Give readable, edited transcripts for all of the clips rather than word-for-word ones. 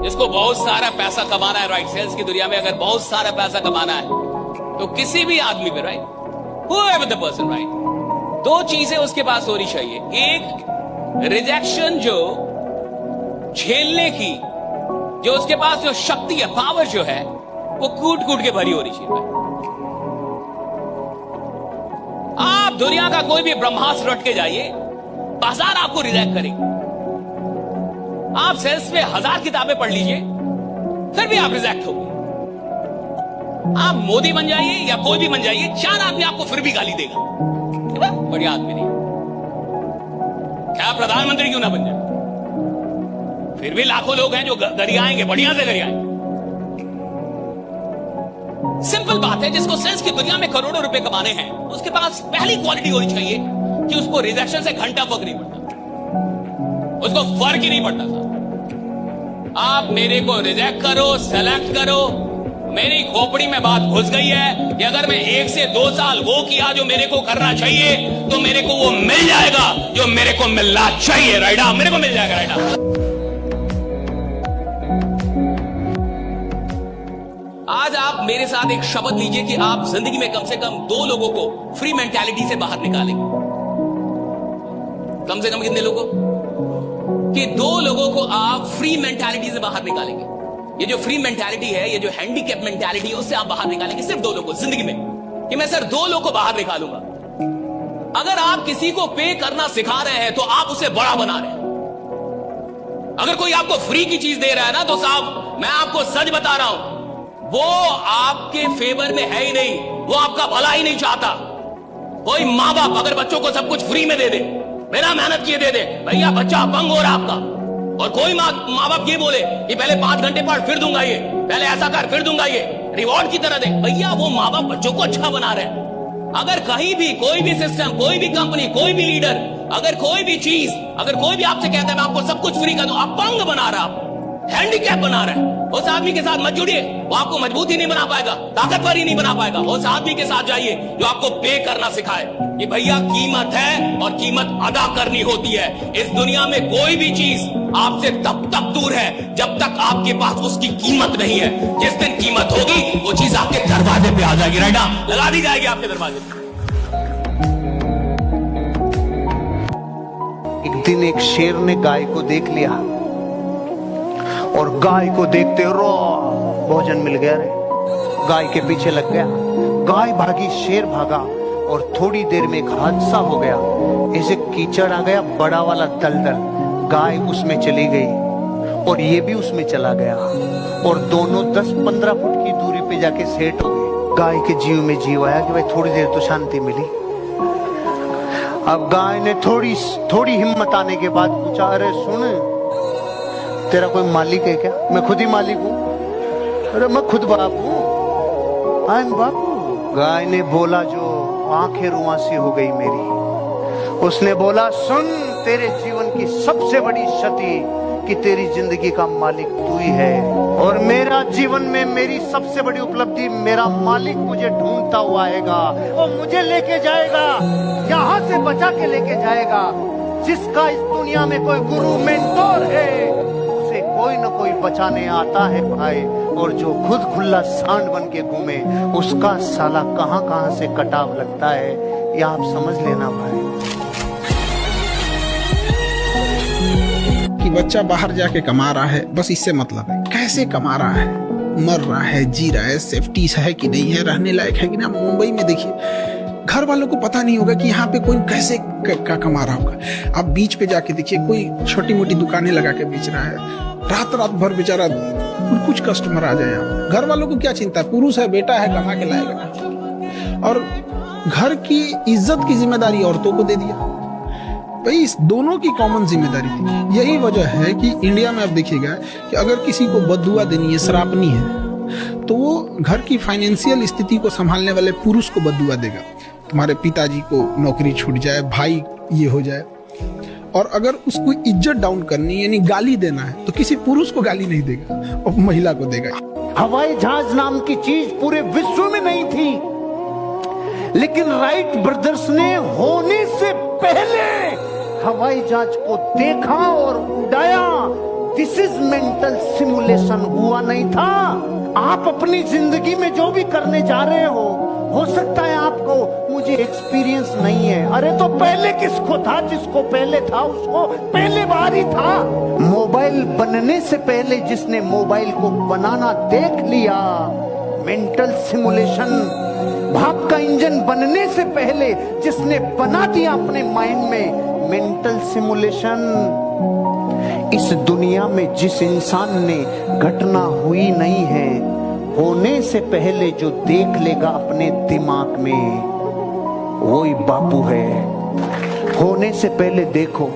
जिसको बहुत सारा पैसा कमाना है, राइट, सेल्स की दुनिया में अगर बहुत सारा पैसा कमाना है तो किसी भी आदमी पे, right, whoever the person, right, दो चीजें उसके पास होनी चाहिए। एक, रिजेक्शन जो झेलने की जो उसके पास जो शक्ति है, पावर जो है, वो कूट कूट के भरी होनी चाहिए। आप दुनिया का कोई भी ब्रह्मास्त्र रट के जाइए, बाजार आपको रिजेक्ट करेगी। आप सेल्स में 1000 किताबें पढ़ लीजिए, फिर भी आप रिजेक्ट होंगे। आप मोदी बन जाइए या कोई भी बन जाइए, 4 आदमी आपको फिर भी गाली देगा, बढ़िया आदमी नहीं, क्या प्रधानमंत्री क्यों ना बन जाए, फिर भी लाखों लोग हैं जो गरियाएंगे, बढ़िया से गरियाएंगे। सिंपल बात है, जिसको सेल्स की दुनिया में करोड़ों रुपए कमाने हैं, उसके पास पहली क्वालिटी होनी चाहिए कि उसको रिजेक्शन से घंटा फर्क नहीं पड़ता, उसको फर्क ही नहीं पड़ता था। आप मेरे को रिजेक्ट करो, सेलेक्ट करो, मेरी खोपड़ी में बात घुस गई है कि अगर मैं 1 से 2 साल वो किया जो मेरे को करना चाहिए, तो मेरे को वो मिल जाएगा जो मेरे को मिलना चाहिए, राइडा, मेरे को मिल जाएगा, राइडा। आज आप मेरे साथ एक शपथ लीजिए कि आप जिंदगी में कम से कम 2 लोगों को फ्री मेंटालिटी से बाहर निकालेंगे। कम से कम कितने लोगों कि 2 लोगों को आप फ्री मेंटालिटी से बाहर निकालेंगे। ये जो फ्री मेंटालिटी है, ये जो हैंडीकैप मेंटालिटी है, उससे आप बाहर निकालेंगे। सिर्फ 2 लोगों को जिंदगी में, कि मैं सर 2 लोगों को बाहर निकालूंगा। अगर आप किसी को पे करना सिखा रहे हैं तो आप उसे बड़ा बना रहे हैं। अगर कोई आपको फ्री की चीज दे रहा है ना, तो साहब मैं आपको सच बता रहा हूं, वो आपके फेवर में है ही नहीं, वो आपका भला ही नहीं चाहता। कोई माँ बाप अगर बच्चों को सब कुछ फ्री में दे दे, बिना मेहनत किए दे दे, भैया बच्चा अपंग हो रहा आपका, और कोई माँ बाप ये बोले कि पहले 5 घंटे पढ़ फिर दूंगा ये, पहले ऐसा कर फिर दूंगा ये, रिवॉर्ड की तरह दे, भैया वो माँ बाप बच्चों को अच्छा बना रहे हैं। अगर कहीं भी कोई भी सिस्टम, कोई भी कंपनी, कोई भी लीडर, अगर कोई भी चीज, अगर कोई भी आपसे कहता है मैं आपको सब कुछ फ्री कर दूं, अपंग बना रहा है, हैंडीकैप बना रहा है, उस आदमी के साथ मत जुड़िए। वो आपको मजबूत ही नहीं बना पाएगा, ताकतवर ही नहीं बना पाएगा। उस आदमी के साथ जाइए जो आपको पे करना सिखाए कि भैया कीमत है और कीमत अदा करनी होती है। इस दुनिया में कोई भी चीज आपसे तब तक दूर है जब तक आपके पास उसकी कीमत नहीं है। जिस दिन कीमत होगी वो चीज आपके दरवाजे पे आ जाएगी, राइडा, लगा दी जाएगी आपके दरवाजे पे। एक दिन एक शेर ने गाय को देख लिया और गाय को देखते रो भोजन मिल गया रे, गाय के पीछे लग गया। गाय भागी, शेर भागा, और थोड़ी देर में एक हादसा हो गया। ऐसे कीचड़ आ गया, बड़ा वाला दलदल, गाय उसमें चली गई और ये भी उसमें चला गया, और दोनों 10-15 फुट की दूरी पे जाके सेट हो गए। गाय के जीव में जीव आया कि भाई थोड़ी देर तो शांति मिली। अब गाय ने थोड़ी हिम्मत आने के बाद पूछा, अरे सुन, तेरा कोई मालिक है क्या? मैं खुद ही मालिक हूं। अरे मैं खुद बाप हूं, आई एम बापू। गाय ने बोला, जो आंखें रुआंसी हो गई मेरी। उसने बोला, सुन, तेरे जीवन की सबसे बड़ी क्षति कि तेरी जिंदगी का मालिक तू ही है, और मेरा जीवन में मेरी सबसे बड़ी उपलब्धि, मेरा मालिक मुझे ढूंढता हुआ आएगा, वो मुझे लेके जाएगा, यहां से बचा के लेके जाएगा। जिसका इस दुनिया में कोई गुरु मेंटोर है, उसे कोई न कोई बचाने आता है भाई, और जो खुद खुला सांड बन के घूमे, उसका साला कहां कहां से कटाव लगता है, ये आप समझ लेना भाई। कि बच्चा बाहर जाके कमा रहा है, बस इससे मतलब है कैसे कमा रहा है, मर रहा है, जी रहा है, सेफ्टी है कि नहीं है, रहने लायक है कि नहीं। मुंबई में देखिए, घर वालों को पता नहीं होगा कि यहाँ पे कोई कैसे कमा रहा होगा। आप बीच पे जाके देखिए, कोई छोटी मोटी दुकानें लगा के बेच रहा है, रात रात भर बेचारा कुछ कस्टमर आ जाए। घर वालों को क्या चिंता है, पुरुष है, बेटा है, कमा के लाएगा ना। और घर की इज्जत की जिम्मेदारी औरतों को दे दिया भाई, इस दोनों की कॉमन जिम्मेदारी थी। यही वजह है कि इंडिया में आप देखिएगा कि अगर किसी को बददुआ देनी है, श्रापनी है, तो वो घर की फाइनेंशियल स्थिति को संभालने वाले पुरुष को बददुआ देगा। तुम्हारे पिताजी को नौकरी छूट जाए, भाई ये हो जाए। और अगर उसको इज्जत डाउन करनी यानी गाली देना है, तो किसी पुरुष को गाली नहीं देगा, और महिला को देगा। हवाई जहाज नाम की चीज पूरे विश्व में नहीं थी, लेकिन राइट ब्रदर्स ने होने से पहले हवाई जहाज को देखा और उड़ाया, दिस इज मेंटल सिमुलेशन। हुआ नहीं था। आप अपनी जिंदगी में जो भी करने जा रहे हो सकता है आपको मुझे एक्सपीरियंस नहीं है। अरे तो पहले किसको था? जिसको पहले था उसको पहले बार ही था। मोबाइल बनने से पहले जिसने मोबाइल को बनाना देख लिया, मेंटल सिमुलेशन। भाप का इंजन बनने से पहले जिसने बना दिया अपने माइंड में, मेंटल सिमुलेशन। इस दुनिया में जिस इंसान ने घटना हुई नहीं है, होने से पहले जो देख लेगा अपने दिमाग में, वही बापू है। होने से पहले देखो।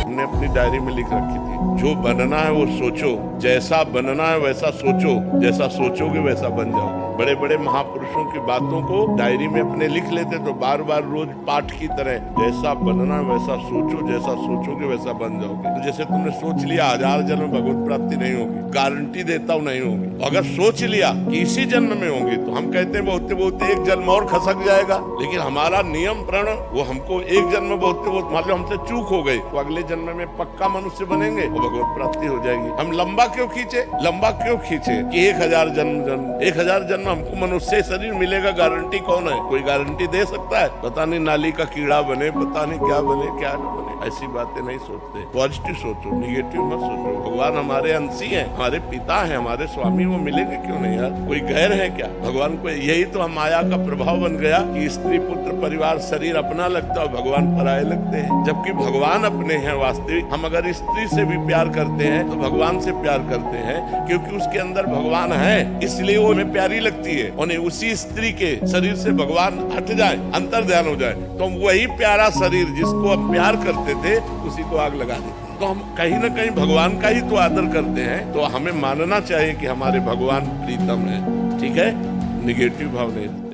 हमने अपनी डायरी में लिख रखी थी, जो बनना है वो सोचो, जैसा बनना है वैसा सोचो, जैसा सोचोगे वैसा बन जाओगे। बड़े बड़े महापुरुषों की बातों को डायरी में अपने लिख लेते तो बार बार रोज पाठ की तरह, जैसा बनना है वैसा सोचो, जैसा सोचोगे वैसा बन जाओगे। तो जैसे तुमने सोच लिया 1000 जन्म भगवत प्राप्ति नहीं होगी, गारंटी देता हूँ नहीं होगी। अगर सोच लिया कि इसी जन्म में होगी, तो हम कहते हैं बहुत बहुत एक जन्म और खसक जाएगा। लेकिन हमारा नियम प्रण वो हमको एक जन्म बहुत बहुत, मान लो हमसे चूक हो गई तो अगले जन्म में पक्का मनुष्य बनेंगे और भगवत प्राप्ति हो जाएगी। हम लंबा क्यों खींचे कि 1000 जन्म 1000 जन्म हमको मनुष्य शरीर मिलेगा, गारंटी कौन है? कोई गारंटी दे सकता है? पता नहीं नाली का कीड़ा बने, पता नहीं क्या बने क्या न बने। ऐसी बातें नहीं सोचते। पॉजिटिव सोचो, निगेटिव मत सोचो। भगवान हमारे अंशी हैं, हमारे पिता हैं, हमारे स्वामी, वो मिलेंगे क्यों नहीं यार? कोई गैर है क्या? भगवान को यही तो हम माया का प्रभाव बन गया कि स्त्री पुत्र परिवार शरीर अपना लगता है, भगवान पराये लगते हैं। जबकि भगवान अपने हैं वास्तविक। हम अगर स्त्री से भी प्यार करते हैं तो भगवान से प्यार करते हैं, क्योंकि उसके अंदर भगवान है, इसलिए वो हमें प्यारी लगती है। और उसी स्त्री के शरीर से भगवान हट जाए, अंतर ध्यान हो जाए, तो हम वही प्यारा शरीर जिसको हम प्यार करते थे उसी को आग लगा देते हैं। तो हम कहीं ना कहीं भगवान का ही तो आदर करते हैं। तो हमें मानना चाहिए कि हमारे भगवान प्रीतम है। ठीक है, निगेटिव भाव नहीं।